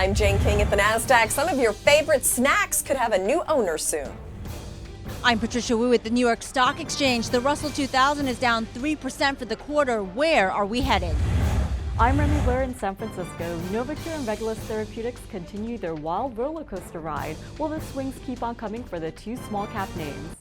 I'm Jane King at the NASDAQ. Some of your favorite snacks could have a new owner soon. I'm Patricia Wu at the New York Stock Exchange. The Russell 2000 is down 3% for the quarter. Where are we headed? I'm Remy Blair in San Francisco. Novacure and Regulus Therapeutics continue their wild roller coaster ride, while the swings keep on coming for the two small cap names.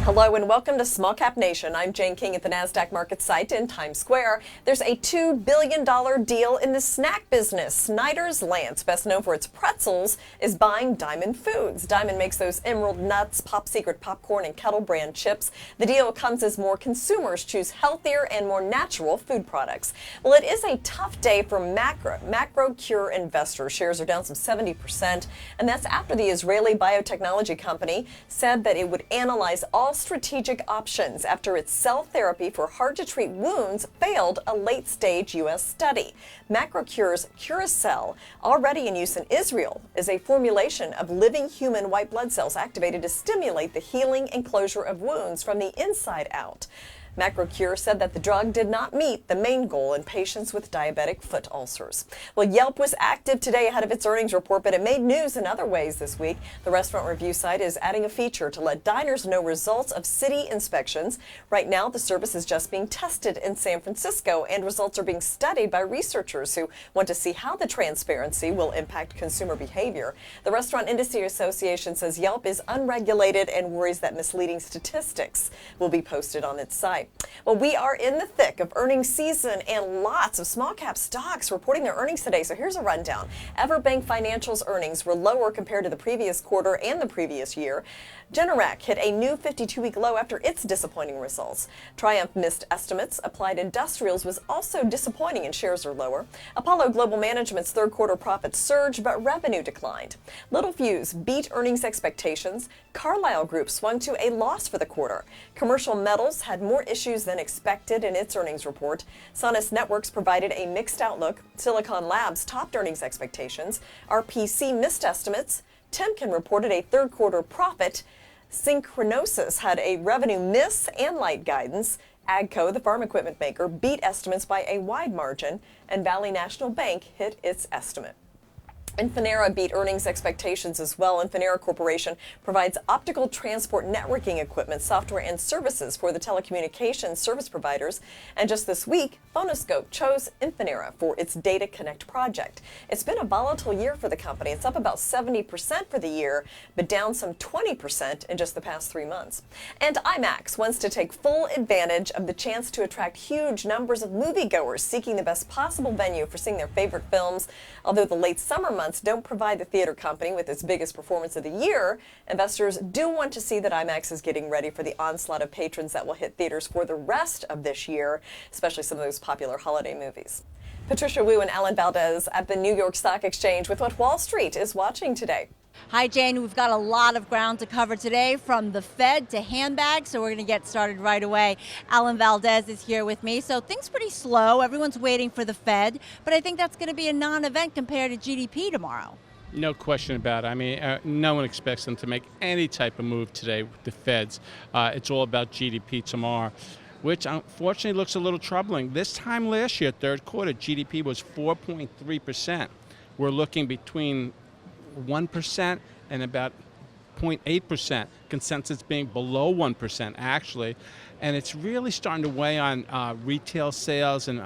Hello and welcome to Small Cap Nation. I'm Jane King at the NASDAQ market site in Times Square. There's a $2 billion deal in the snack business. Snyder's-Lance, best known for its pretzels, is buying Diamond Foods. Diamond makes those Emerald Nuts, Pop Secret popcorn, and Kettle brand chips. The deal comes as more consumers choose healthier and more natural food products. Well, it is a tough day for MacroCure investors. Shares are down some 70%, and that's after the Israeli biotechnology company said that it would analyze all strategic options after its cell therapy for hard-to-treat wounds failed a late-stage U.S. study. MacroCure's Curacell, already in use in Israel, is a formulation of living human white blood cells activated to stimulate the healing and closure of wounds from the inside out. MacroCure said that the drug did not meet the main goal in patients with diabetic foot ulcers. Well, Yelp was active today ahead of its earnings report, but it made news in other ways this week. The restaurant review site is adding a feature to let diners know results of city inspections. Right now, the service is just being tested in San Francisco, and results are being studied by researchers who want to see how the transparency will impact consumer behavior. The Restaurant Industry Association says Yelp is unregulated and worries that misleading statistics will be posted on its site. Well, we are in the thick of earnings season and lots of small cap stocks reporting their earnings today. So here's a rundown. Everbank Financial's earnings were lower compared to the previous quarter and the previous year. Generac hit a new 52-week low after its disappointing results. Triumph missed estimates. Applied Industrials was also disappointing and shares are lower. Apollo Global Management's third quarter profits surged, but revenue declined. Littelfuse beat earnings expectations. Carlyle Group swung to a loss for the quarter. Commercial Metals had more issues than expected in its earnings report. Sonus Networks provided a mixed outlook. Silicon Labs topped earnings expectations. RPC missed estimates. Timken reported a third quarter profit. Synchronosis had a revenue miss and light guidance. Agco, the farm equipment maker, beat estimates by a wide margin, and Valley National Bank hit its estimate. Infinera beat earnings expectations as well. Infinera Corporation provides optical transport networking equipment, software, and services for the telecommunications service providers. And just this week, Phonoscope chose Infinera for its Data Connect project. It's been a volatile year for the company. It's up about 70% for the year, but down some 20% in just the past 3 months. And IMAX wants to take full advantage of the chance to attract huge numbers of moviegoers seeking the best possible venue for seeing their favorite films. Although the late summer months don't provide the theater company with its biggest performance of the year, investors do want to see that IMAX is getting ready for the onslaught of patrons that will hit theaters for the rest of this year, especially some of those popular holiday movies. Patricia Wu and Alan Valdez at the New York Stock Exchange with what Wall Street is watching today. Hi, Jane. We've got a lot of ground to cover today, from the Fed to handbags, so we're going to get started right away. Alan Valdez is here with me. So things pretty slow. Everyone's waiting for the Fed, but I think that's going to be a non-event compared to GDP tomorrow. No question about it. I mean, no one expects them to make any type of move today with the Feds. It's all about GDP tomorrow, which unfortunately looks a little troubling. This time last year, third quarter, GDP was 4.3%. We're looking between 1% and about 0.8%, consensus being below 1% actually, and it's really starting to weigh on retail sales and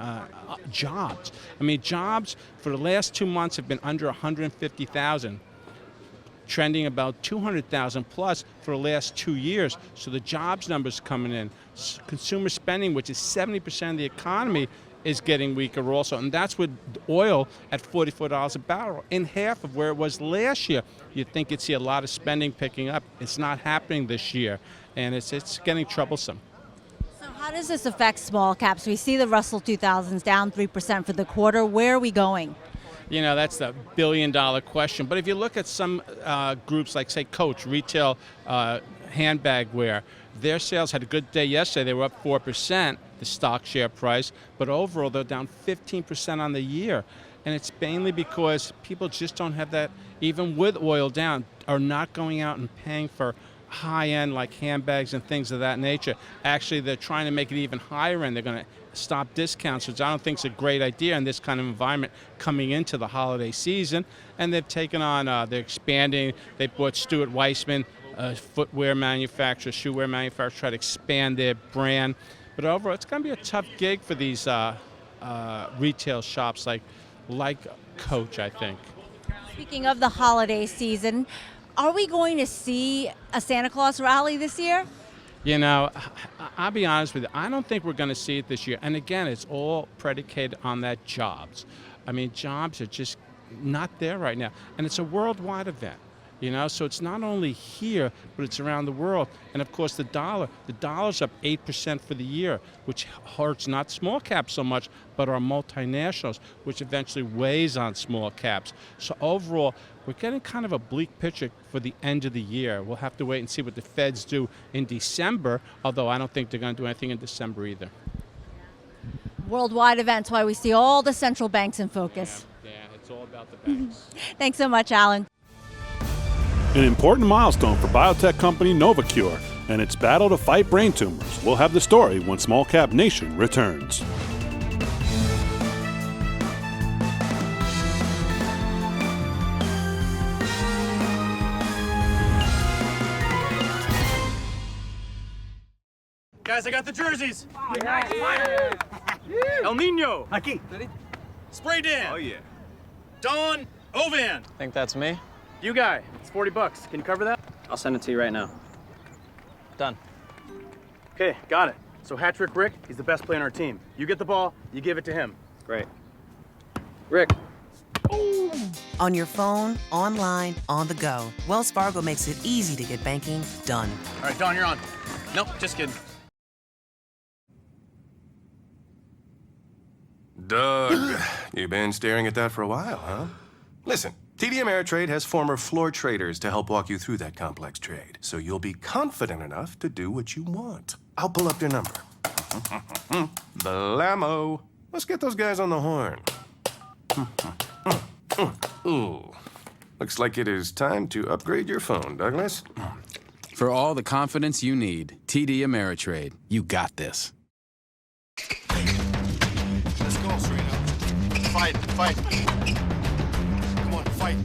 jobs. I mean, jobs for the last 2 months have been under 150,000, trending about 200,000 plus for the last 2 years. So the jobs numbers coming in. Consumer spending, which is 70% of the economy, is getting weaker also, and that's with oil at $44 a barrel, in half of where it was last year. You'd think you'd see a lot of spending picking up. It's not happening this year, and it's getting troublesome. So how does this affect small caps? We see the Russell 2000s down 3% for the quarter. Where are we going? You know, that's the billion-dollar question. But if you look at some groups like, say, Coach, retail handbag wear, their sales had a good day yesterday. They were up 4%, the stock share price, but overall they're down 15% on the year. And it's mainly because people just don't have that, even with oil down, are not going out and paying for high-end like handbags and things of that nature. Actually, they're trying to make it even higher end. They're going to stop discounts, which I don't think is a great idea in this kind of environment coming into the holiday season. And they've taken on, they're expanding. They bought Stuart Weitzman, a footwear manufacturer, shoewear manufacturer, try to expand their brand. But overall, it's going to be a tough gig for these retail shops like Coach, I think. Speaking of the holiday season, are we going to see a Santa Claus rally this year? You know, I'll be honest with you, I don't think we're going to see it this year. And again, it's all predicated on that jobs. I mean, jobs are just not there right now. And it's a worldwide event, you know, so it's not only here, but it's around the world. And of course, the dollar's up 8% for the year, which hurts not small caps so much, but our multinationals, which eventually weighs on small caps. So overall, we're getting kind of a bleak picture for the end of the year. We'll have to wait and see what the Feds do in December, although I don't think they're going to do anything in December either. Worldwide events, why we see all the central banks in focus. Yeah, it's all about the banks. Thanks so much, Alan. An important milestone for biotech company Novacure and its battle to fight brain tumors. We'll have the story when Small Cap Nation returns. Guys, I got the jerseys. El Nino. Aquí. Spray Dan. Oh, yeah. Don Ovan. Think that's me? You guy. It's $40. Can you cover that? I'll send it to you right now. Done. Okay, got it. So hat-trick Rick, he's the best player on our team. You get the ball, you give it to him. Great. Rick. On your phone, online, on the go, Wells Fargo makes it easy to get banking done. All right, Don, you're on. Nope, just kidding. Doug, you've been staring at that for a while, huh? Listen, TD Ameritrade has former floor traders to help walk you through that complex trade, so you'll be confident enough to do what you want. I'll pull up your number. Blammo. Let's get those guys on the horn. Ooh. Looks like it is time to upgrade your phone, Douglas. For all the confidence you need, TD Ameritrade. You got this. Let's go, Serena. Fight. Come on, fight.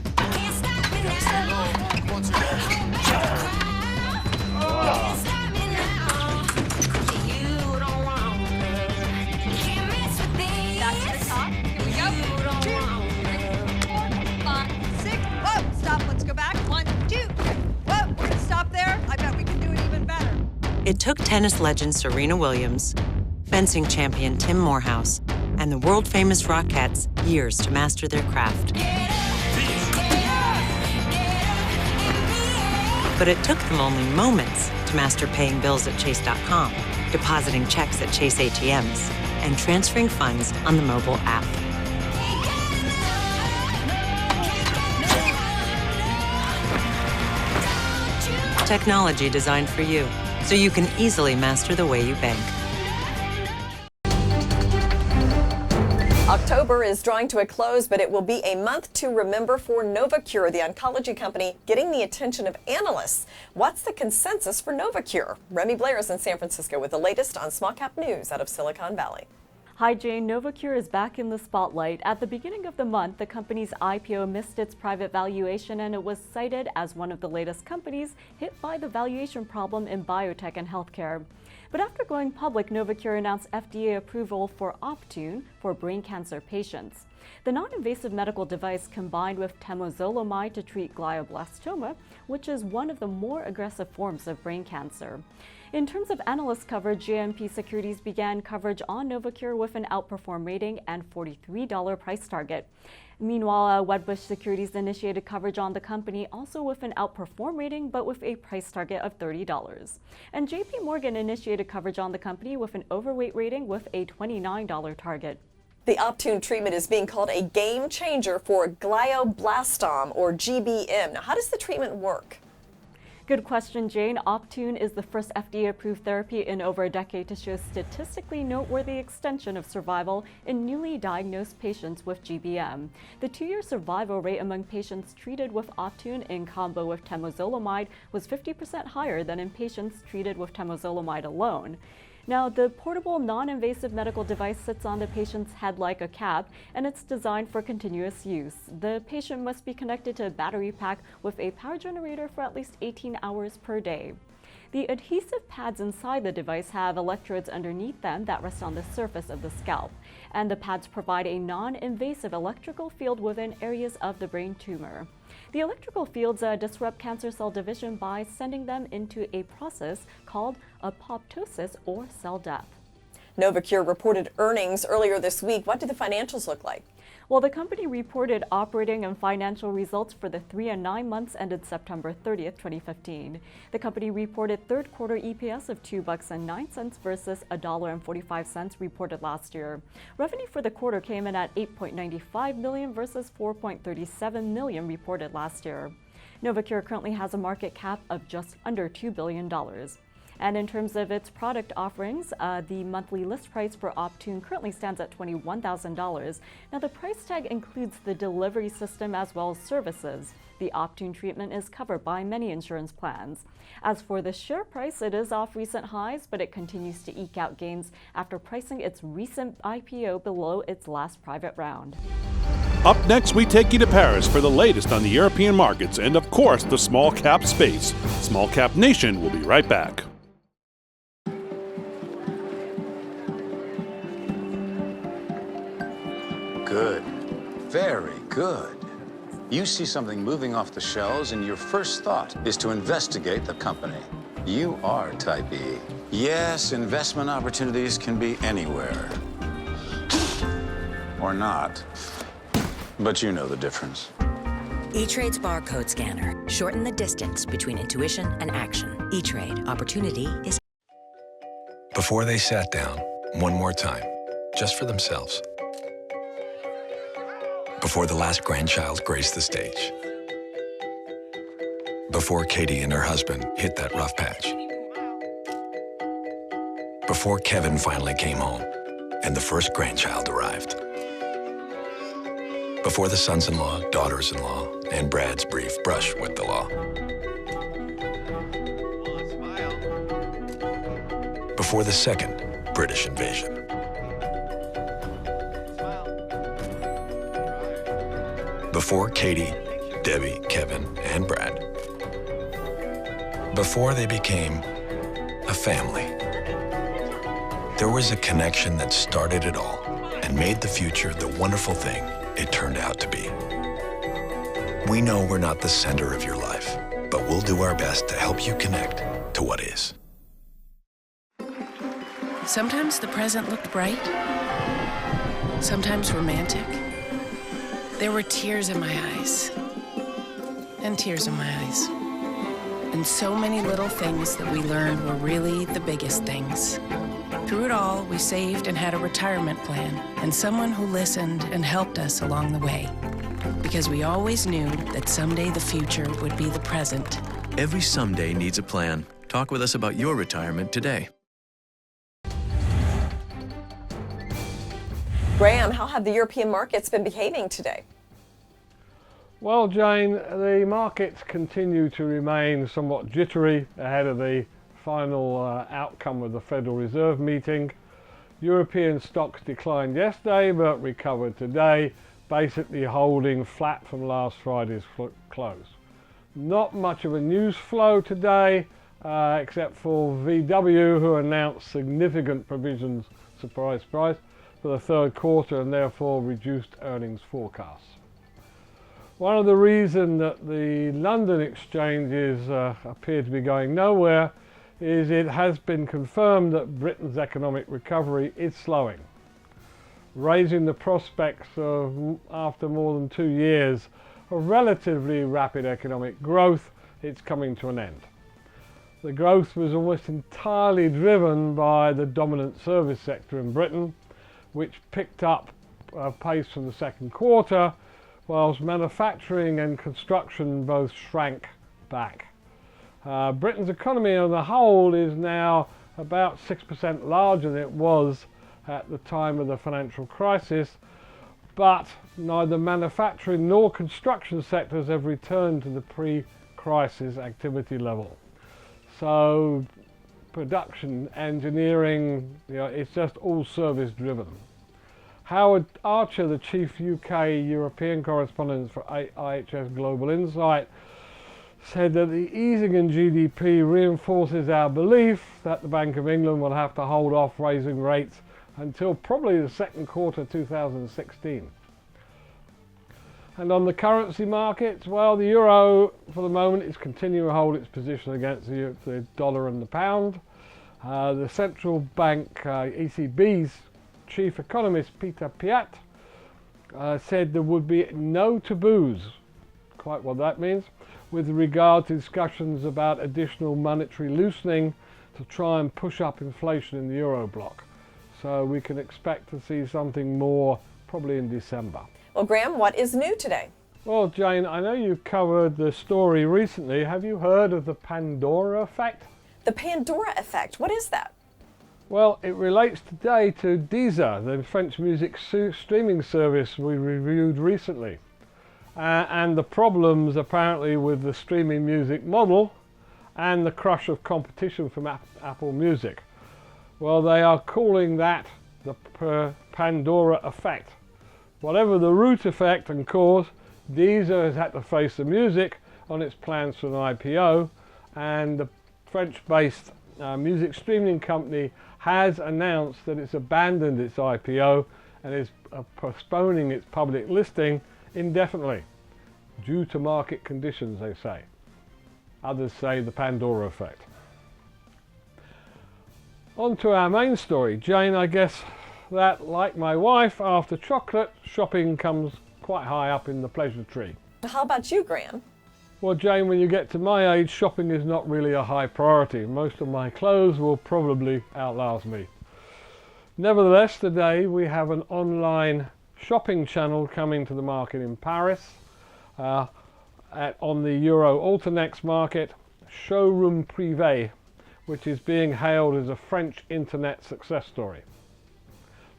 Stay low. Come on, Serena. Back to the top. Here we go. 2, 4, 5, 6. Whoa, stop. Let's go back. 1, 2. Whoa, we're going to stop there. I bet we can do it even better. It took tennis legend Serena Williams, fencing champion Tim Morehouse, and the world-famous Rockettes years to master their craft. But it took them only moments to master paying bills at Chase.com, depositing checks at Chase ATMs, and transferring funds on the mobile app. Technology designed for you, so you can easily master the way you bank. October is drawing to a close, but it will be a month to remember for Novacure, the oncology company getting the attention of analysts. What's the consensus for Novacure? Remy Blair is in San Francisco with the latest on small cap news out of Silicon Valley. Hi Jane, Novacure is back in the spotlight. At the beginning of the month, the company's IPO missed its private valuation and it was cited as one of the latest companies hit by the valuation problem in biotech and healthcare. But after going public, Novacure announced FDA approval for Optune for brain cancer patients. The non-invasive medical device combined with temozolomide to treat glioblastoma, which is one of the more aggressive forms of brain cancer. In terms of analyst coverage, JMP Securities began coverage on Novacure with an outperform rating and $43 price target. Meanwhile, Wedbush Securities initiated coverage on the company also with an outperform rating but with a price target of $30. And JP Morgan initiated coverage on the company with an overweight rating with a $29 target. The Optune treatment is being called a game changer for glioblastoma, or GBM. Now, how does the treatment work? Good question, Jane. Optune is the first FDA-approved therapy in over a decade to show statistically noteworthy extension of survival in newly diagnosed patients with GBM. The 2-year survival rate among patients treated with Optune in combo with temozolomide was 50% higher than in patients treated with temozolomide alone. Now, the portable non-invasive medical device sits on the patient's head like a cap, and it's designed for continuous use. The patient must be connected to a battery pack with a power generator for at least 18 hours per day. The adhesive pads inside the device have electrodes underneath them that rest on the surface of the scalp, and the pads provide a non-invasive electrical field within areas of the brain tumor. The electrical fields disrupt cancer cell division by sending them into a process called apoptosis or cell death. Novocure reported earnings earlier this week. What do the financials look like? Well, the company reported operating and financial results for the 3 and 9 months ended September 30th, 2015. The company reported third quarter EPS of $2.09 versus $1.45 reported last year. Revenue for the quarter came in at $8.95 million versus $4.37 million reported last year. Novocure currently has a market cap of just under $2 billion. And in terms of its product offerings, the monthly list price for Optune currently stands at $21,000. Now, the price tag includes the delivery system as well as services. The Optune treatment is covered by many insurance plans. As for the share price, it is off recent highs, but it continues to eke out gains after pricing its recent IPO below its last private round. Up next, we take you to Paris for the latest on the European markets and, of course, the small cap space. Small Cap Nation will be right back. Good. Very good. You see something moving off the shelves, and your first thought is to investigate the company. You are type E. Yes, investment opportunities can be anywhere. Or not. But you know the difference. E-Trade's barcode scanner. Shorten the distance between intuition and action. E-Trade. Opportunity is... Before they sat down, one more time, just for themselves. Before the last grandchild graced the stage. Before Katie and her husband hit that rough patch. Before Kevin finally came home and the first grandchild arrived. Before the sons-in-law, daughters-in-law, and Brad's brief brush with the law. Before the second British invasion. Before Katie, Debbie, Kevin, and Brad. Before they became a family. There was a connection that started it all and made the future the wonderful thing it turned out to be. We know we're not the center of your life, but we'll do our best to help you connect to what is. Sometimes the present looked bright, sometimes romantic. There were tears in my eyes, and tears in my eyes. And so many little things that we learned were really the biggest things. Through it all, we saved and had a retirement plan, and someone who listened and helped us along the way. Because we always knew that someday the future would be the present. Every someday needs a plan. Talk with us about your retirement today. Graham, how have the European markets been behaving today? Well, Jane, the markets continue to remain somewhat jittery ahead of the final outcome of the Federal Reserve meeting. European stocks declined yesterday but recovered today, basically holding flat from last Friday's close. Not much of a news flow today, except for VW, who announced significant provisions, surprise, surprise, for the third quarter and therefore reduced earnings forecasts. One of the reasons that the London exchanges appear to be going nowhere is it has been confirmed that Britain's economic recovery is slowing, raising the prospects of, after more than 2 years of relatively rapid economic growth, it's coming to an end. The growth was almost entirely driven by the dominant service sector in Britain, which picked up pace from the second quarter, whilst manufacturing and construction both shrank back. Britain's economy on the whole is now about 6% larger than it was at the time of the financial crisis, but neither manufacturing nor construction sectors have returned to the pre-crisis activity level. So production, engineering, it's just all service driven. Howard Archer, the chief UK European correspondent for IHS Global Insight, said that the easing in GDP reinforces our belief that the Bank of England will have to hold off raising rates until probably the second quarter 2016. And on the currency markets, well, the euro for the moment is continuing to hold its position against the dollar and the pound. The central bank, ECB's chief economist Peter Piat said there would be no taboos, quite what that means, with regard to discussions about additional monetary loosening to try and push up inflation in the euro bloc. So we can expect to see something more probably in December. Well, Graham, what is new today? Well, Jane, I know you covered the story recently. Have you heard of the Pandora effect? The Pandora effect, what is that? Well, it relates today to Deezer, the French music streaming service we reviewed recently. And the problems apparently with the streaming music model and the crush of competition from Apple Music. Well, they are calling that the Pandora effect. Whatever the root effect and cause, Deezer has had to face the music on its plans for an IPO, and the French-based music streaming company has announced that it's abandoned its IPO and is postponing its public listing indefinitely, due to market conditions, they say. Others say the Pandora effect. On to our main story. Jane, I guess that, like my wife, after chocolate, shopping comes quite high up in the pleasure tree. How about you, Graham? Well, Jane, when you get to my age, shopping is not really a high priority. Most of my clothes will probably outlast me. Nevertheless, today we have an online shopping channel coming to the market in Paris. On the Euro Alternex market, Showroom Privé, which is being hailed as a French internet success story.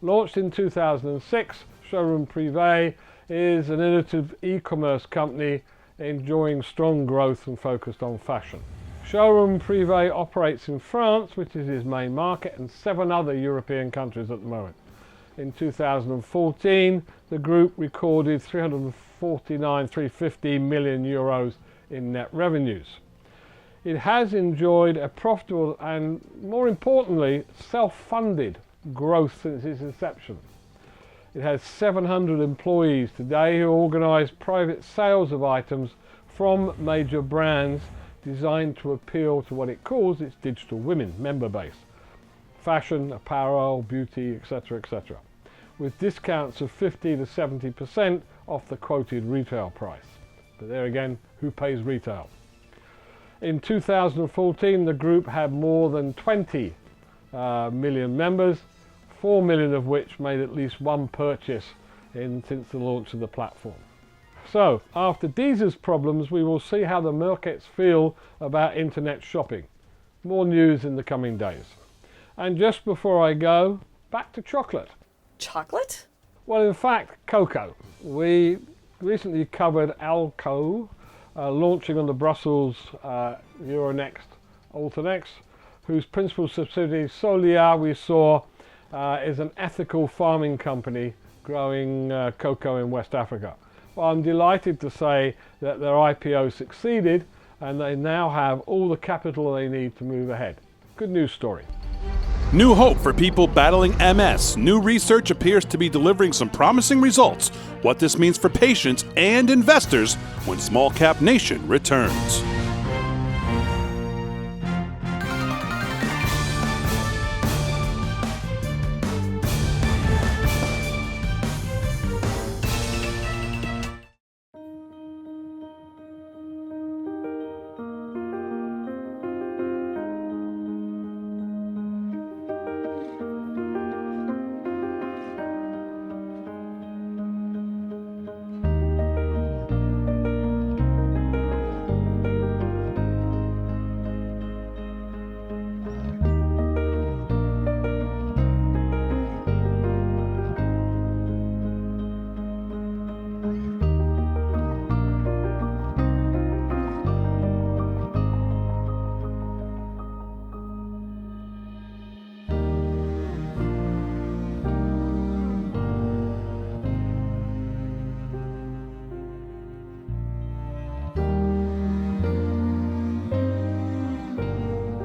Launched in 2006, Showroom Privé is an innovative e-commerce company enjoying strong growth and focused on fashion. Showroom Privé operates in France, which is his main market, and 7 other European countries at the moment. In 2014, the group recorded 350 million euros in net revenues. It has enjoyed a profitable and, more importantly, self-funded growth since its inception. It has 700 employees today who organise private sales of items from major brands designed to appeal to what it calls its digital women member base. Fashion, apparel, beauty, etc., etc. With discounts of 50 to 70% off the quoted retail price. But there again, who pays retail? In 2014, the group had more than 20 million members, 4 million of which made at least one purchase since the launch of the platform. So, after Deezer's problems, we will see how the markets feel about internet shopping. More news in the coming days. And just before I go, back to chocolate. Chocolate? Well, in fact, cocoa. We recently covered Alco, launching on the Brussels Euronext Alternex, whose principal subsidiary Solia we saw is an ethical farming company growing cocoa in West Africa. Well, I'm delighted to say that their IPO succeeded and they now have all the capital they need to move ahead. Good news story. New hope for people battling MS. New research appears to be delivering some promising results. What this means for patients and investors when Small Cap Nation returns.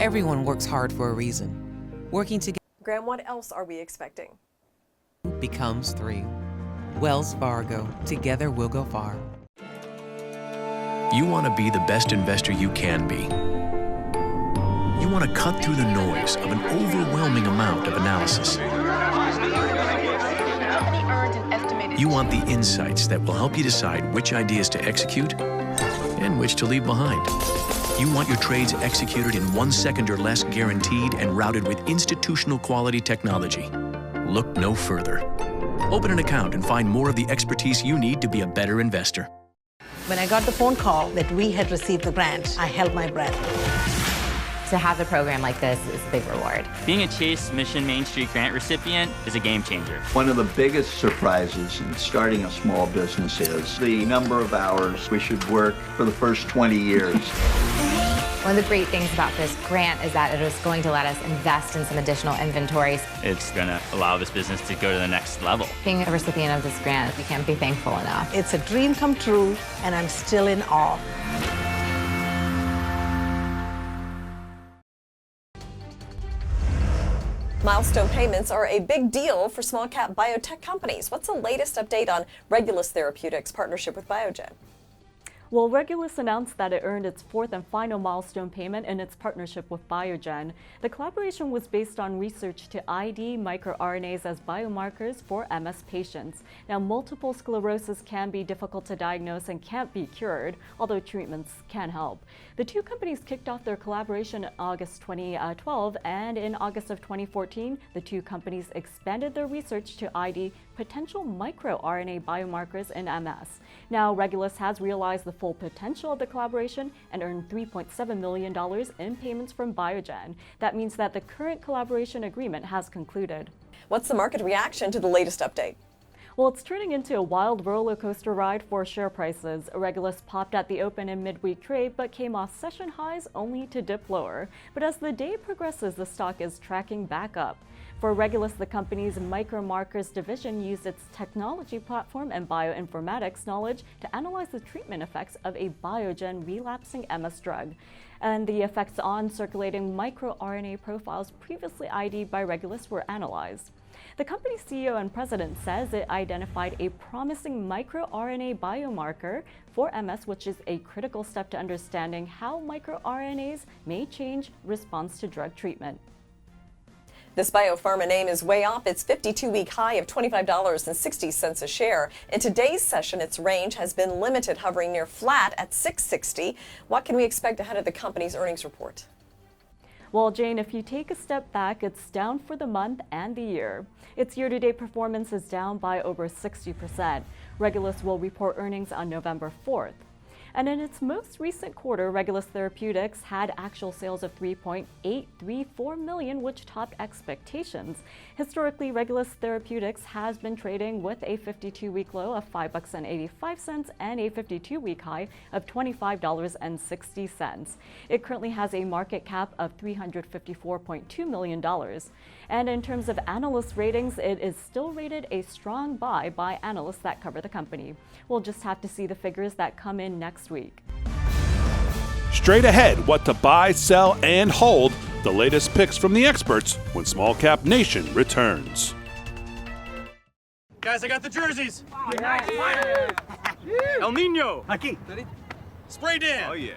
Everyone works hard for a reason. Working together Graham, what else are we expecting? becomes 3. Wells Fargo. Together we'll go far. You want to be the best investor you can be. You want to cut through the noise of an overwhelming amount of analysis. You want the insights that will help you decide which ideas to execute and which to leave behind. You want your trades executed in 1 second or less, guaranteed and routed with institutional quality technology. Look no further. Open an account and find more of the expertise you need to be a better investor. When I got the phone call that we had received the grant, I held my breath. To have a program like this is a big reward. Being a Chase Mission Main Street grant recipient is a game changer. One of the biggest surprises in starting a small business is the number of hours we should work for the first 20 years. One of the great things about this grant is that it is going to let us invest in some additional inventories. It's going to allow this business to go to the next level. Being a recipient of this grant, we can't be thankful enough. It's a dream come true, and I'm still in awe. Milestone payments are a big deal for small cap biotech companies. What's the latest update on Regulus Therapeutics' partnership with Biogen? Well, Regulus announced that it earned its 4th and final milestone payment in its partnership with Biogen. The collaboration was based on research to ID microRNAs as biomarkers for MS patients. Now, multiple sclerosis can be difficult to diagnose and can't be cured, although treatments can help. The two companies kicked off their collaboration in August 2012, and in August of 2014, the two companies expanded their research to ID potential microRNA biomarkers in MS. Now, Regulus has realized the full potential of the collaboration and earned $3.7 million in payments from Biogen. That means that the current collaboration agreement has concluded. What's the market reaction to the latest update? Well, it's turning into a wild roller coaster ride for share prices. Regulus popped at the open in midweek trade, but came off session highs only to dip lower. But as the day progresses, the stock is tracking back up. For Regulus, the company's micromarkers division used its technology platform and bioinformatics knowledge to analyze the treatment effects of a Biogen relapsing MS drug, and the effects on circulating microRNA profiles previously ID'd by Regulus were analyzed. The company's CEO and president says it identified a promising microRNA biomarker for MS, which is a critical step to understanding how microRNAs may change response to drug treatment. This biopharma name is way off its 52-week high of $25.60 a share. In today's session, its range has been limited, hovering near flat at $6.60. What can we expect ahead of the company's earnings report? Well, Jane, if you take a step back, it's down for the month and the year. Its year-to-date performance is down by over 60%. Regulus will report earnings on November 4th. And in its most recent quarter, Regulus Therapeutics had actual sales of $3.834 million, which topped expectations. Historically, Regulus Therapeutics has been trading with a 52-week low of $5.85 and a 52-week high of $25.60. It currently has a market cap of $354.2 million. And in terms of analyst ratings, it is still rated a strong buy by analysts that cover the company. We'll just have to see the figures that come in next week. Straight ahead, what to buy, sell, and hold. The latest picks from the experts when Small Cap Nation returns. Guys, I got the jerseys. El Nino. Aquí. Spray Dan. Oh, yeah.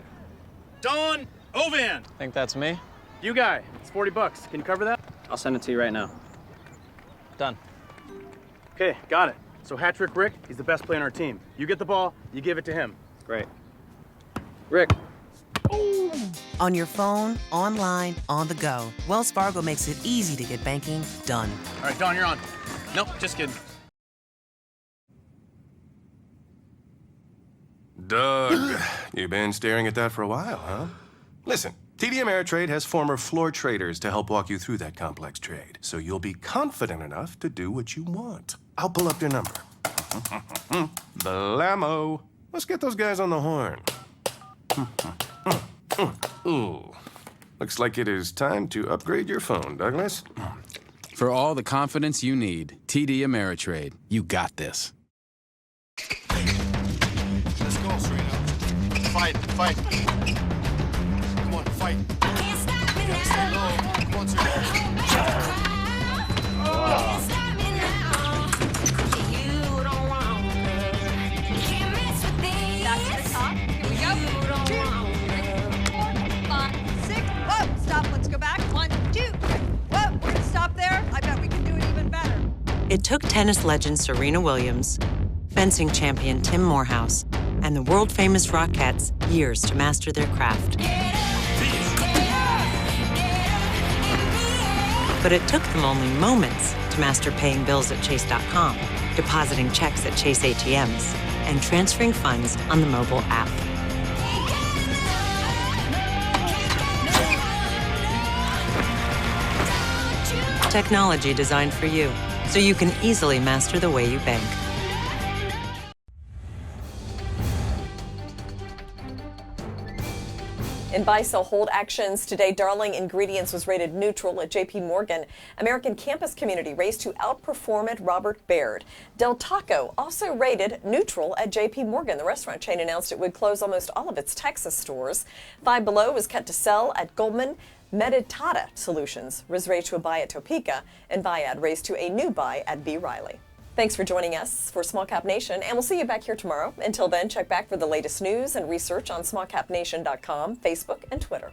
Don Ovan. I think that's me. You guy. It's $40. Can you cover that? I'll send it to you right now. Done. Okay, got it. So hat-trick Rick, he's the best player on our team. You get the ball, you give it to him. Great. Rick. On your phone, online, on the go, Wells Fargo makes it easy to get banking done. All right, Don, you're on. Nope, just kidding. Doug, you've been staring at that for a while, huh? Listen, TD Ameritrade has former floor traders to help walk you through that complex trade, so you'll be confident enough to do what you want. I'll pull up their number. Blammo. Let's get those guys on the horn. Ooh. Looks like it is time to upgrade your phone, Douglas. For all the confidence you need, TD Ameritrade. You got this. Let's go, Serena. Fight. Come on, fight. Can't stop me Back to the top. Here we go. 2, 3, 4, 5, 6. Whoa, stop. Let's go back. 1, 2. Whoa, we're going to stop there. I bet we can do it even better. It took tennis legend Serena Williams, fencing champion Tim Morehouse, and the world-famous Rockettes years to master their craft. But it took them only moments to master paying bills at Chase.com, depositing checks at Chase ATMs, and transferring funds on the mobile app. Technology designed for you, so you can easily master the way you bank. In buy-sell hold actions today, Darling Ingredients was rated neutral at J.P. Morgan. American Campus Community raced to outperform at Robert Baird. Del Taco also rated neutral at J.P. Morgan. The restaurant chain announced it would close almost all of its Texas stores. Five Below was cut to sell at Goldman. Meditata Solutions was raised to a buy at Topeka, and Viad raised to a new buy at B. Riley. Thanks for joining us for Small Cap Nation, and we'll see you back here tomorrow. Until then, check back for the latest news and research on smallcapnation.com, Facebook, and Twitter.